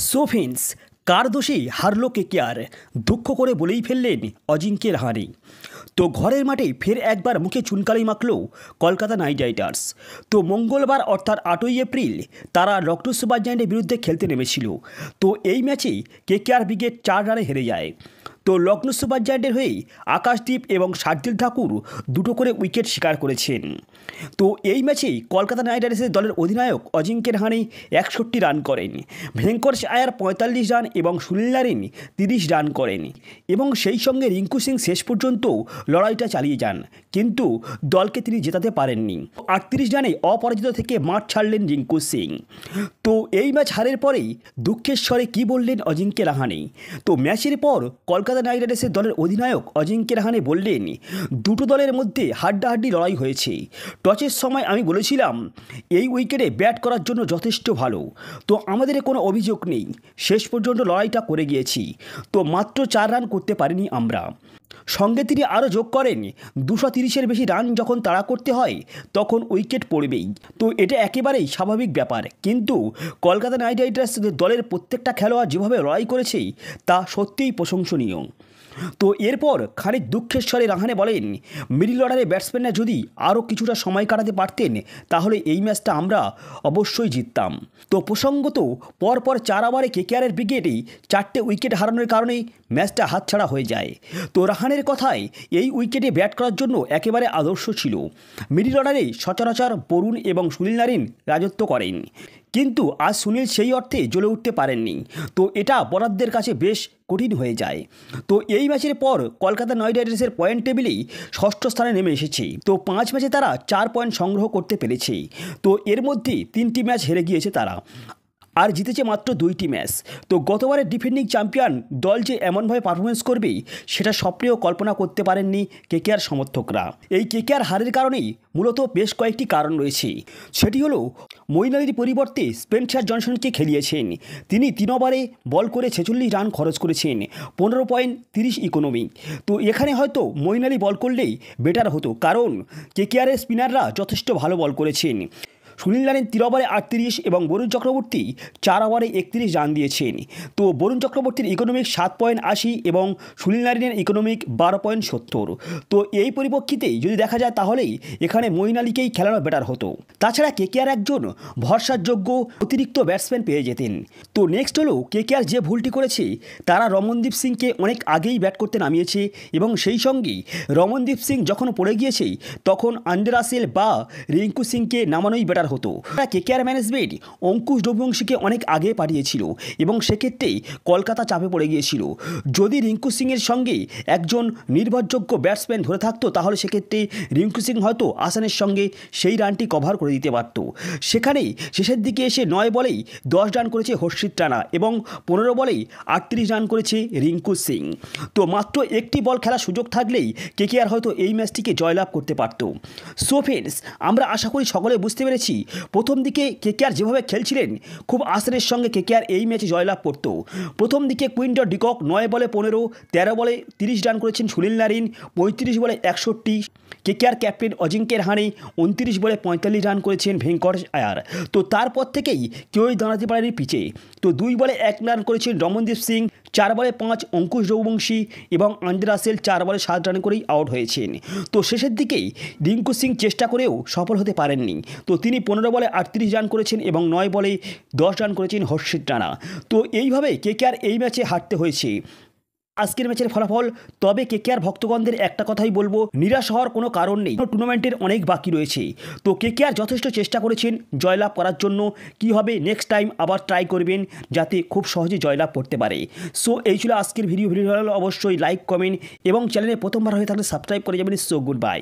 So friends, কার দোষে হারলো KKR? দুঃখ করে বলেই ফেললেন অজিঙ্ক্য রাহানে। তো ঘরের মাঠে ফের একবার মুখে চুনকালি মাখল কলকাতা নাইট রাইডার্স। তো মঙ্গলবার অর্থাৎ 8ই এপ্রিল তারা লখনৌ সুপার জায়ান্টের বিরুদ্ধে খেলতে নেমেছিল। তো এই ম্যাচে কেকেআর ব্রিগেড 4 রানে হেরে যায়। তো লখনৌ সুপার জায়ান্টের হয়ে আকাশদীপ এবং শার্দুল ঠাকুর দুটো করে উইকেট শিকার করেছেন। তো এই ম্যাচেই কলকাতা নাইট রাইডার্সের দলের অধিনায়ক অজিঙ্ক্য রাহানে 61 রান করেন, ভেঙ্কটেশ আয়ার 45 রান এবং সুনীল নারিন 30 রান করেন এবং সেই সঙ্গে রিঙ্কু সিং শেষ পর্যন্ত লড়াইটা চালিয়ে যান, কিন্তু দলকে তিনি জেতাতে পারেননি। 38 রানে অপরাজিত থেকে মাঠ ছাড়লেন রিঙ্কু সিং। তো এই ম্যাচ হারের পরেই দুঃখের স্বরে কী বললেন অজিঙ্ক্য রাহানে? তো ম্যাচের পর কলকাতা নাইট রাইডার্সের দলের অধিনায়ক অজিঙ্ক্য রাহানে বললেন, দুটো দলের মধ্যে হাড্ডাহাড্ডি লড়াই হয়েছে। টসের সময় আমি বলেছিলাম এই উইকেটে ব্যাট করার জন্য যথেষ্ট ভালো, তো আমাদের কোনো অভিযোগ নেই। শেষ পর্যন্ত লড়াইটা করে গিয়েছি, তো মাত্র 4 রান করতে পারিনি আমরা। সঙ্গে তিনি আরও যোগ করেন, 230-এর বেশি রান যখন তাড়া করতে হয় তখন উইকেট পড়বেই, তো এটা একেবারেই স্বাভাবিক ব্যাপার। কিন্তু কলকাতা নাইট রাইডার্স দলের প্রত্যেকটা খেলোয়াড় যেভাবে লড়াই করেছে তা সত্যিই প্রশংসনীয়। তো এরপর খানিক দুঃখের স্বরে রাহানে বলেন, মিডল অর্ডারে ব্যাটসম্যানরা যদি আরও কিছুটা সময় কাটাতে পারতেন তাহলে এই ম্যাচটা আমরা অবশ্যই জিততাম। তো প্রসঙ্গত পরপর 4 ওভারে কেকেআরের ব্রিগেডে 4টে উইকেট হারানোর কারণে ম্যাচটা হাতছাড়া হয়ে যায়। তো রাহানের কথায় এই উইকেটে ব্যাট করার জন্য একেবারে আদর্শ ছিল। মিডল অর্ডারে সচরাচর বরুণ এবং সুনীল নারিন রাজত্ব করেন, কিন্তু আজ সুনীল সেই অর্থে জ্বলে উঠতে পারেননি। তো এটা বোলারদের কাছে বেশ কঠিন হয়ে যায়। তো এই ম্যাচের পর কলকাতা নাইট রাইডার্সের পয়েন্ট টেবিলেই 6ষ্ঠ স্থানে নেমে এসেছে। তো 5 ম্যাচে তারা 4 পয়েন্ট সংগ্রহ করতে পেরেছে। তো এর মধ্যে 3টি ম্যাচ হেরে গিয়েছে তারা, আর জিতেছে মাত্র 2টি ম্যাচ। তো গতবারের ডিফেন্ডিং চ্যাম্পিয়ন দল যে এমনভাবে পারফরমেন্স করবে সেটা স্বপ্নেও কল্পনা করতে পারেননি কেকেআর সমর্থকরা। এই কেকেআর হারের কারণেই মূলত বেশ কয়েকটি কারণ রয়েছে। সেটি হলো মঈন আলীর পরিবর্তে স্পেন্সার জনসনকে খেলিয়েছেন। তিনি 3 ওভারে বল করে 46 রান খরচ করেছেন, 15.30 ইকোনমি। তো এখানে হয়তো মঈন আলী বল করলেই বেটার হতো, কারণ কেকেআরের স্পিনাররা যথেষ্ট ভালো বল করেছেন। সুনীল নারিন 3 ওভারে 38 এবং বরুণ চক্রবর্তী 4 ওভারে 31 রান দিয়েছেন। তো বরুণ চক্রবর্তীর ইকোনমিক 7.80 এবং সুনীল নারিনের ইকোনমিক 12.70। তো এই পরিপ্রেক্ষিতে যদি দেখা যায় তাহলেই এখানে মঈন আলীকেই খেলানো বেটার হতো। তাছাড়া কেকেআর একজন ভরসার যোগ্য অতিরিক্ত ব্যাটসম্যান পেয়ে যেতেন। তো নেক্সট হলো কেকেআর যে ভুলটি করেছে, তারা রমনদীপ সিংকে অনেক আগেই ব্যাট করতে নামিয়েছে এবং সেই সঙ্গেই রমনদীপ সিং যখন পড়ে গিয়েছে তখন আন্দ্রে রাসেল বা রিঙ্কু সিংকে নামানোই বেটার হতো। কেকেআর ম্যানেজমেন্ট অঙ্কুশ রঘুবংশীকে অনেক আগে পাঠিয়েছিল এবং সেক্ষেত্রেই কলকাতা চাপে পড়ে গিয়েছিল। যদি রিঙ্কু সিংয়ের সঙ্গে একজন নির্ভরযোগ্য ব্যাটসম্যান ধরে থাকতো তাহলে সেক্ষেত্রে রিঙ্কু সিং হয়তো আসানের সঙ্গে সেই রানটি কভার করে দিতে পারত। সেখানেই শেষের দিকে এসে 9 বলেই 10 রান করেছে হর্ষিত রানা এবং 15 বলেই 38 রান করেছে রিঙ্কু সিং। তো মাত্র একটি বল খেলার সুযোগ থাকলেই কেকেআর হয়তো এই ম্যাচটিকে জয়লাভ করতে পারত। সো ফ্রেন্ডস, আমরা আশা করি সকলে বুঝতে পেরেছি প্রথম দিকে কেকেআর যেভাবে খেলছিলেন খুব আসানের সঙ্গে কেকেআর এই ম্যাচে জয়লাভ করত। প্রথম দিকে কুইন্টন ডিকক 9 বলে 15, 13 বলে 30 রান করেছেন সুনীল নারিন, 35 বলে 61। কেকেআর ক্যাপ্টেন অজিঙ্ক্য রাহানে 29 বলে 45 রান করেছেন ভেঙ্কটেশ আয়ার। তো তারপর থেকেই কেউই দাঁড়াতে পারেনি পিচে। তো 2 বলে 1 রান করেছেন রমনদীপ সিং, 4 বলে 5 অঙ্কুশ রঘুবংশী এবং আন্দ্রে রাসেল 4 বলে 7 রান করেই আউট হয়েছেন। তো শেষের দিকেই রিঙ্কু সিং চেষ্টা করেও সফল হতে পারেননি। তো তিনি 15 বলে 38 রান করেছেন এবং 9 বলে 10 রান করেছেন হর্ষিত রানা। তো এইভাবে কেকেআর এই ম্যাচে হারতে হয়েছে। আজকের ম্যাচের ফলাফল, তবে কেকেআর ভক্তগণদের একটা কথাই বলবো, নিরাশ হওয়ার কোনো কারণ নেই। টুর্নামেন্টের অনেক বাকি রয়েছে। তো কেকেআর যথেষ্ট চেষ্টা করেছেন জয়লাভ করার জন্য। কি হবে নেক্সট টাইম আবার ট্রাই করবেন যাতে খুব সহজে জয়লাভ করতে পারে। সো এই ছিল আজকের ভিডিও ভালো লাগলে অবশ্যই লাইক, কমেন্ট এবং চ্যানেলে প্রথমবার হয়ে থাকলে সাবস্ক্রাইব করে যাবেন। So good bye.